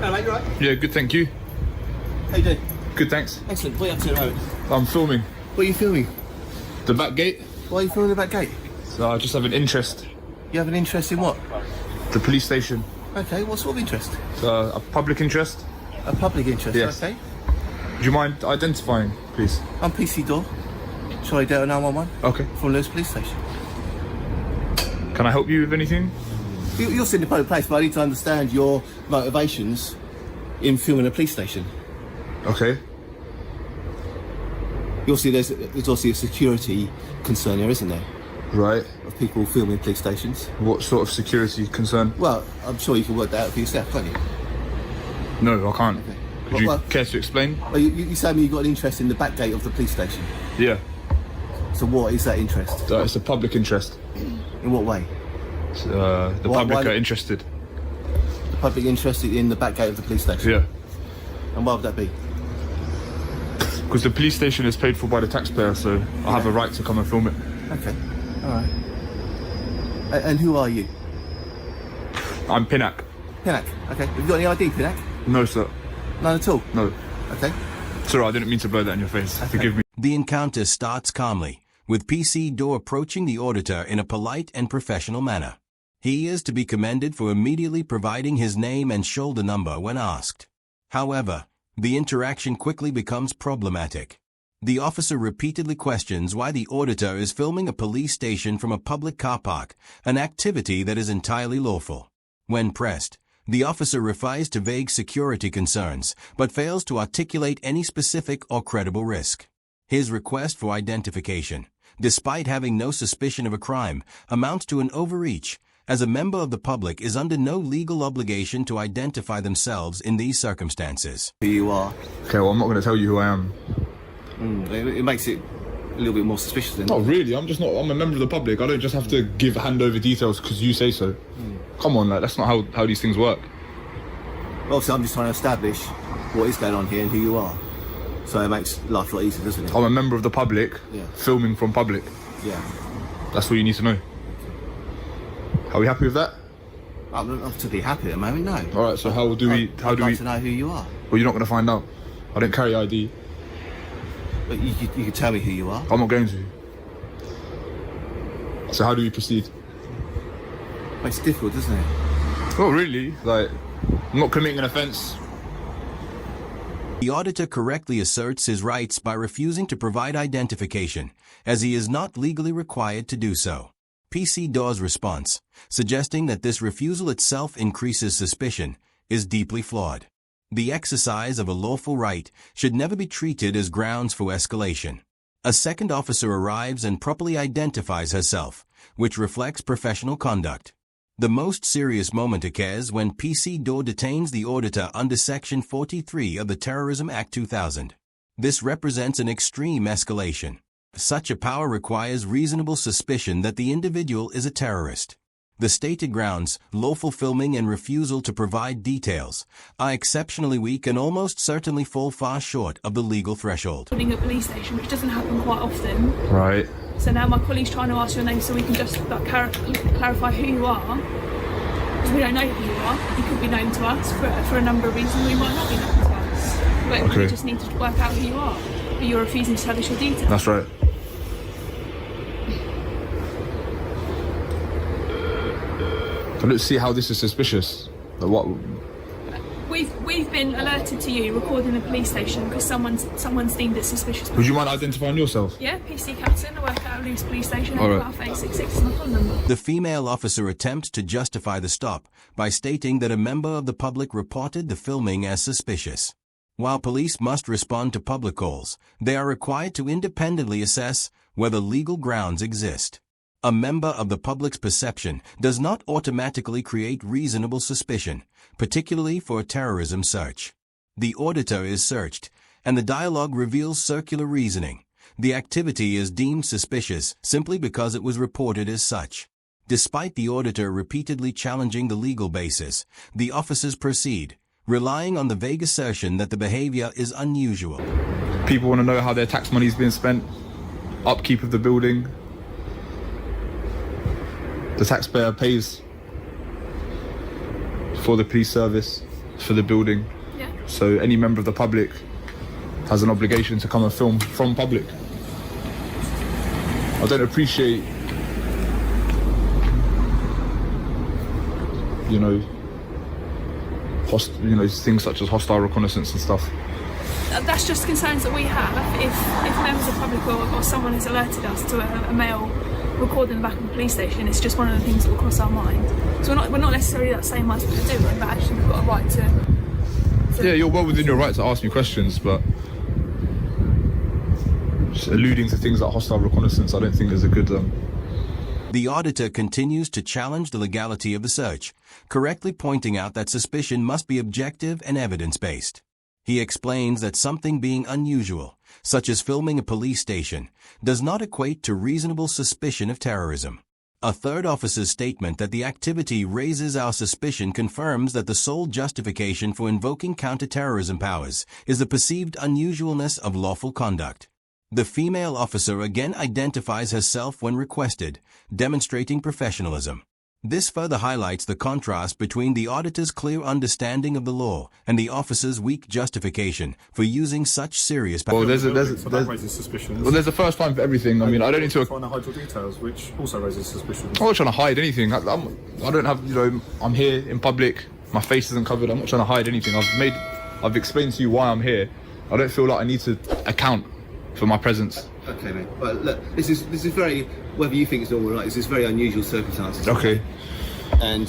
Hello mate, you right? Yeah, good, thank you. How you doing? Good, thanks. Excellent. What are you up to at the moment? I'm filming What are you filming? the back gate. Why are you filming the back gate? So I just have an interest. You have an interest in what? The police station. Okay, what sort of interest? A public interest. A public interest, Yes. okay. Do you mind identifying, please? I'm PC Door. Sorry, Delta 911 Okay. from Lewis Police Station. Can I help you with anything? You're sitting in a public place, but I need to understand your motivations in filming a police station. Okay. You'll see there's obviously a security concern there, isn't there? Right. Of people filming police stations. What sort of security concern? Well, I'm sure you can work that out for yourself, can't you? No, I can't. Okay. Could you Well, care to explain? well, you say to me you've got an interest in the back gate of the police station. Yeah. So what is that interest? It's a public interest. In what way? The public are interested. The public interested in the back gate of the police station? Yeah. And why would that be? Because the police station is paid for by the taxpayer, so I have a right to come and film it. Okay, alright. And who are you? I'm Pinnock. Pinnock, okay. Have you got any ID, Pinnock? No, sir. None at all? No. Okay. Sorry, I didn't mean to blow that in your face. Okay. Forgive me. The encounter starts calmly, with PC Door approaching the auditor in a polite and professional manner. He is to be commended for immediately providing his name and shoulder number when asked. However, the interaction quickly becomes problematic. The officer repeatedly questions why the auditor is filming a police station from a public car park, an activity that is entirely lawful. When pressed, the officer refers to vague security concerns, but fails to articulate any specific or credible risk. His request for identification, despite having no suspicion of a crime, amounts to an overreach, as a member of the public is under no legal obligation to identify themselves in these circumstances. Who you are. Okay, well, I'm not going to tell you who I am. It makes it a little bit more suspicious then. Not really, I'm a member of the public. I don't just have to give hand over details because you say so. Come on, like, that's not how these things work. Obviously, I'm just trying to establish what is going on here and who you are. So it makes life a lot easier, doesn't it? I'm a member of the public, Yeah. filming from public. Yeah. That's what you need to know. Are we happy with that? I'm not to be happy at the moment, no. Alright, so how do we... I'd like to know who you are. Well, you're not going to find out. I don't carry ID. But you can tell me who you are. I'm not going to. So how do we proceed? Makes it difficult, doesn't it? Not really. Like, I'm not committing an offence. The auditor correctly asserts his rights by refusing to provide identification, as he is not legally required to do so. PC Door's response, suggesting that this refusal itself increases suspicion, is deeply flawed. The exercise of a lawful right should never be treated as grounds for escalation. A second officer arrives and properly identifies herself, which reflects professional conduct. The most serious moment occurs when PC Door detains the auditor under Section 43 of the Terrorism Act 2000. This represents an extreme escalation. Such a power requires reasonable suspicion that the individual is a terrorist. The stated grounds, lawful filming and refusal to provide details, are exceptionally weak and almost certainly fall far short of the legal threshold. Running a police station, which doesn't happen quite often. Right. So now my colleague's trying to ask your name so we can just clarify who you are. Because we don't know who you are. You could be known to us for a number of reasons. We might not be known to us. But Okay. we just need to work out who you are. But you're refusing to tell us your details. That's right. I don't see how this is suspicious. But what? We've been alerted to you recording the police station because someone's deemed it suspicious. Would you mind identifying yourself? Yeah, PC Captain. I work at Lewis Police Station. All right. Alpha 866 is my phone number. The female officer attempts to justify the stop by stating that a member of the public reported the filming as suspicious. While police must respond to public calls, they are required to independently assess whether legal grounds exist. A member of the public's perception does not automatically create reasonable suspicion, particularly for a terrorism search. The auditor is searched, and the dialogue reveals circular reasoning. The activity is deemed suspicious simply because it was reported as such. Despite the auditor repeatedly challenging the legal basis, the officers proceed, relying on the vague assertion that the behavior is unusual. People want to know how their tax money is being spent, upkeep of the building. The taxpayer pays for the police service. for the building. Yeah. So any member of the public has an obligation to come and film from public. I don't appreciate, you know, things such as hostile reconnaissance and stuff. That's just concerns that we have. If members of the public or someone has alerted us to a male recorded in the back of the police station, it's just one of the things that will cross our mind. So we're not necessarily that saying what to do it, but actually we've got a right to. Yeah, you're well within your right to ask me questions, but just alluding to things like hostile reconnaissance, I don't think is a good. The auditor continues to challenge the legality of the search, correctly pointing out that suspicion must be objective and evidence-based. He explains that something being unusual, such as filming a police station, does not equate to reasonable suspicion of terrorism. A third officer's statement that the activity raises our suspicion confirms that the sole justification for invoking counter-terrorism powers is the perceived unusualness of lawful conduct. The female officer again identifies herself when requested, demonstrating professionalism. This further highlights the contrast between the auditor's clear understanding of the law and the officer's weak justification for using such serious powers. Well, that raises suspicions. Well, there's a first time for everything. I mean, I don't need to. Trying to hide your details, which also raises suspicions. I'm not trying to hide anything. I don't have, I'm here in public. My face isn't covered. I'm not trying to hide anything. I've explained to you why I'm here. I don't feel like I need to account for my presence. Okay, mate. But look, this is very, whether you think it's normal or not, this is very unusual circumstances. Okay. And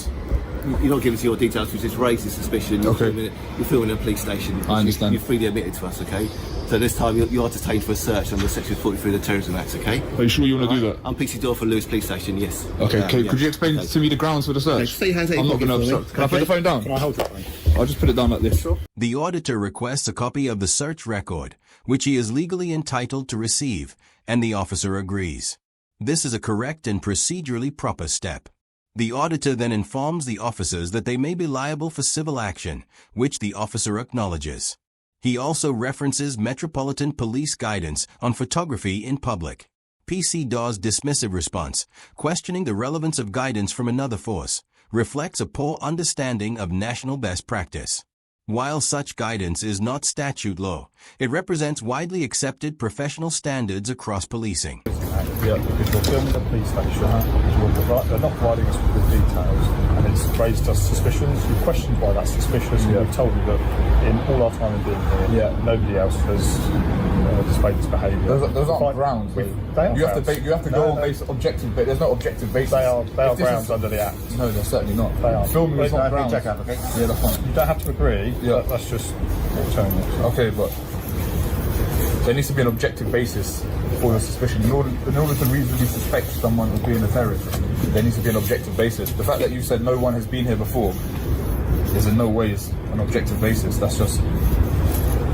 you're not giving us your details, which just raises suspicion. Okay. You're filming in a police station. I understand. You've freely admitted to us, okay? So this time you are detained for a search under Section 43 of the Terrorism Act, okay? Are you sure you want to do that? I'm PC Door for Lewis Police Station, yes. Okay, Yeah. could you explain to me the grounds for the search? Okay, stay your hands out I'm your not going to pocket for me. obstruct. Can I put the phone down? Can I hold it, mate? I'll just put it down like this. Sure. The auditor requests a copy of the search record, which he is legally entitled to receive, and the officer agrees. This is a correct and procedurally proper step. The auditor then informs the officers that they may be liable for civil action, which the officer acknowledges. He also references Metropolitan Police guidance on photography in public. PC DAW's dismissive response, questioning the relevance of guidance from another force, reflects a poor understanding of national best practice. While such guidance is not statute law, it represents widely accepted professional standards across policing. Yeah, because we're filming the police station, they're not providing us with the details, and it's raised us suspicions. We're questioned by that suspicion, and we've told you that in all our time in being here, nobody else has displayed this behaviour. Those aren't grounds. You have to go on base objective, but there's no objective basis. They are grounds under the Act. No, they're certainly not. They are. Filming is not grounds. Check out, okay? Yeah, that's fine. You don't have to agree. Yeah. That's just what we're telling you. Okay, but there needs to be an objective basis for your suspicion. In order to reasonably suspect someone of being a terrorist, there needs to be an objective basis. The fact that you said no one has been here before is in no way an objective basis. That's just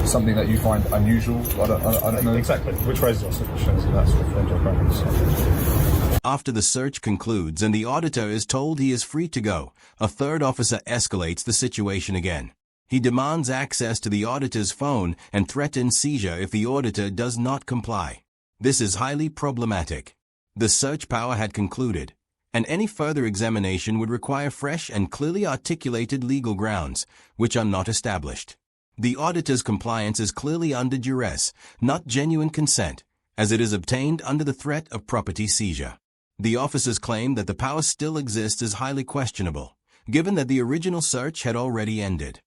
something that you find unusual. I don't know. Exactly, which raises our suspicions, and that's what we're grounds. After the search concludes and the auditor is told he is free to go, a third officer escalates the situation again. He demands access to the auditor's phone and threatens seizure if the auditor does not comply. This is highly problematic. The search power had concluded, and any further examination would require fresh and clearly articulated legal grounds, which are not established. The auditor's compliance is clearly under duress, not genuine consent, as it is obtained under the threat of property seizure. The officer's claim that the power still exists is highly questionable, given that the original search had already ended.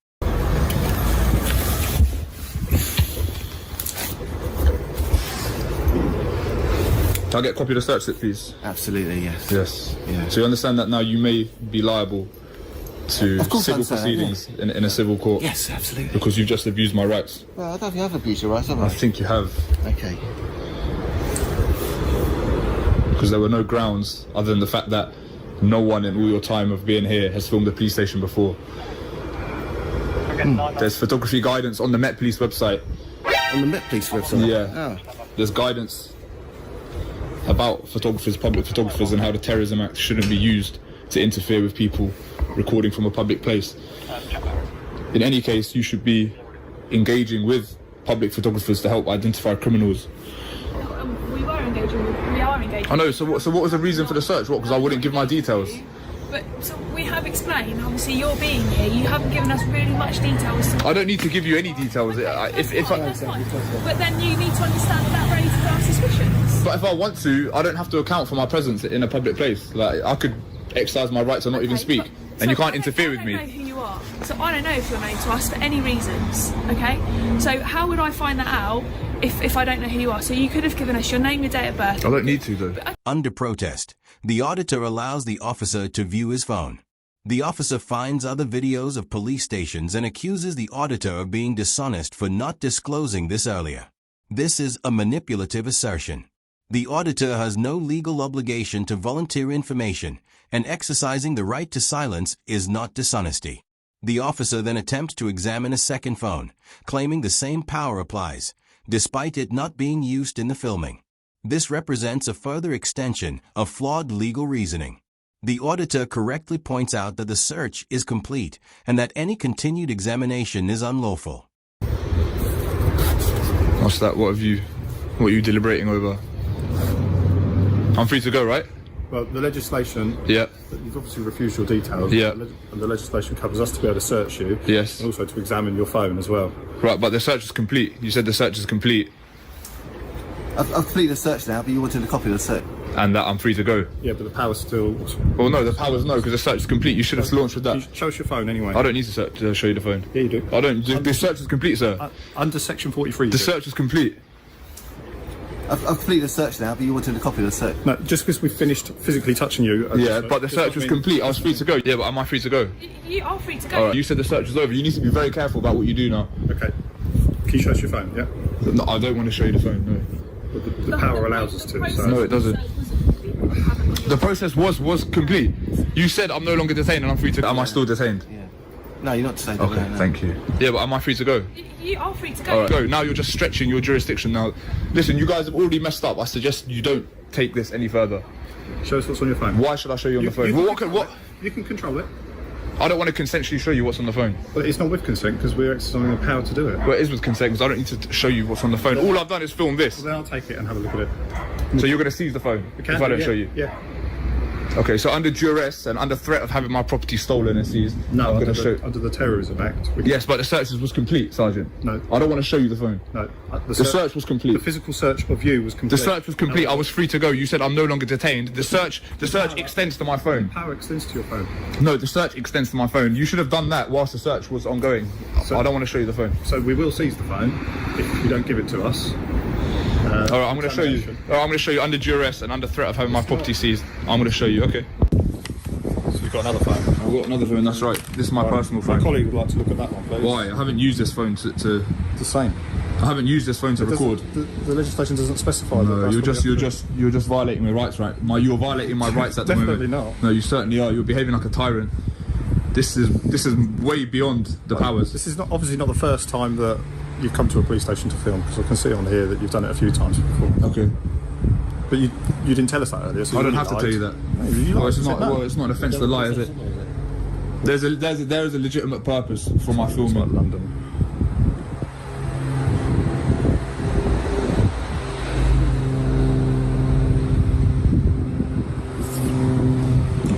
Can I get a copy of the search slip, please? Absolutely, yes. Yes. Yeah. So you understand that now you may be liable to Of course I civil understand that, proceedings in a civil court? Yes, absolutely. Because you've just abused my rights. Well, I don't think I've abused your rights, have I I? think you have. Okay. Because there were no grounds other than the fact that no one in all your time of being here has filmed a police station before. There's photography guidance on the Met Police website. On the Met Police website? Yeah. Oh. There's guidance about photographers, public photographers, and how the Terrorism Act shouldn't be used to interfere with people recording from a public place. In any case, you should be engaging with public photographers to help identify criminals. We are engaging. I know, so what was the reason for the search? What, because I wouldn't give my details? But so we have explained, obviously you're being here, you haven't given us really much details. I don't need to give you any details. That's fine. But then you need to understand that raises our suspicions. But if I want to, I don't have to account for my presence in a public place. Like, I could exercise my right to not even speak, and you can't interfere with me. I don't know who you are, so I don't know if you're known to us for any reasons, okay? So how would I find that out if I don't know who you are? So you could have given us your name, your date of birth. I don't need to, though. Under protest, the auditor allows the officer to view his phone. The officer finds other videos of police stations and accuses the auditor of being dishonest for not disclosing this earlier. This is a manipulative assertion. The auditor has no legal obligation to volunteer information, and exercising the right to silence is not dishonesty. The officer then attempts to examine a second phone, claiming the same power applies, despite it not being used in the filming. This represents a further extension of flawed legal reasoning. The auditor correctly points out that the search is complete and that any continued examination is unlawful. What's that? What are you deliberating over? I'm free to go, right? Well, the legislation. Yeah. You've obviously refused your details. Yeah. And the legislation covers us to be able to search you. Yes. And also to examine your phone as well. Right, but the search is complete. You said the search is complete. I've completed the search now, but you wanted a copy of the search. And that I'm free to go. Yeah, but the power's still. Well, no, the power's no, because the search is complete. You should have launched with that. Show us your phone anyway. I don't need to show you the phone. Yeah, you do. I don't. The search is complete, sir. Under section 43. The search is complete. I've completed the search now, but you wanted a copy of the search. No, just because we finished physically touching you. Yeah, but the search was complete. I was free to go. Yeah, but am I free to go? You are free to go. All right. You said the search is over. You need to be very careful about what you do now. Okay. Can you show us your phone? Yeah. No, I don't want to show you the phone. No. But the power allows us to. So. No, it doesn't. The process was complete. You said I'm no longer detained and I'm free to go. Am I still detained? Yeah. No, you're not detained. Okay, no. thank you. Yeah, but am I free to go? You are free to go. All right, go. Now you're just stretching your jurisdiction. Now, listen, you guys have already messed up. I suggest you don't take this any further. Show us what's on your phone. Why should I show you on the phone? What? You can control it. I don't want to consensually show you what's on the phone. But it's not with consent because we're exercising the power to do it. Well, it is with consent because I don't need to show you what's on the phone. All I've done is film this. Well, then I'll take it and have a look at it. So you're going to seize the phone if I don't show you? Yeah. Okay, so under duress and under threat of having my property stolen and seized, No, I'm under, going to show. under the Terrorism Act. Yes, but the search was complete, Sergeant. No. I don't want to show you the phone. No. The search was complete. The physical search of you was complete. The search was complete. I was free to go. You said I'm no longer detained. The search extends to my phone. Power extends to your phone. No, the search extends to my phone. You should have done that whilst the search was ongoing. I don't want to show you the phone. So we will seize the phone if you don't give it to us. All right, I'm going to show you. All right, I'm going to show you under duress and under threat of having my property seized. I'm going to show you. Okay. So you've got another phone. I've got another phone. That's right. This is my personal phone. My colleague would like to look at that one, please. Why? I haven't used this phone to. It's the same. I haven't used this phone to record. The legislation doesn't specify. No, that you're just violating my rights, right? You're violating my rights at the moment. Definitely not. No, you certainly are. You're behaving like a tyrant. This is way beyond the powers. This is obviously not the first time that you've come to a police station to film, because I can see on here that you've done it a few times before. Okay. But you didn't tell us that earlier. So I don't have to tell you that. No, you lied. It's not an offence to lie, is it? There is a legitimate purpose for my filming. Like London.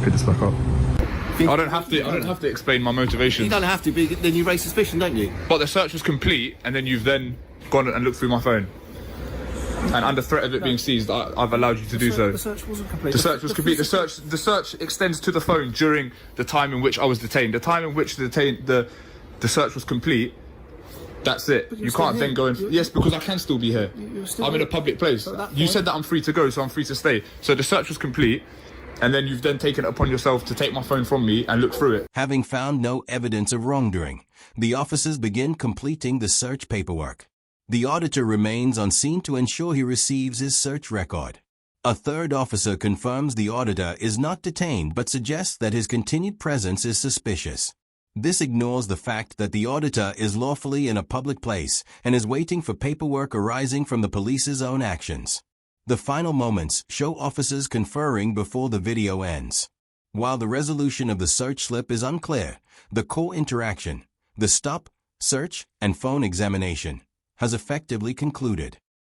Pick this back up. I don't have to explain my motivations. You don't have to, but then you raise suspicion, don't you? But the search was complete, and then you've then gone and looked through my phone. And under threat of it being seized, I've allowed you to do so. The search wasn't complete. The search was complete. The search extends to the phone during the time in which I was detained. The time in which the search was complete. That's it. You can't then go and... Yes, because I can still be here. I'm in a public place. You said that I'm free to go, so I'm free to stay. So the search was complete, and then you've then taken it upon yourself to take my phone from me and look through it. Having found no evidence of wrongdoing, the officers begin completing the search paperwork. The auditor remains on scene to ensure he receives his search record. A third officer confirms the auditor is not detained but suggests that his continued presence is suspicious. This ignores the fact that the auditor is lawfully in a public place and is waiting for paperwork arising from the police's own actions. The final moments show officers conferring before the video ends. While the resolution of the search slip is unclear, the core interaction, the stop, search, and phone examination, has effectively concluded.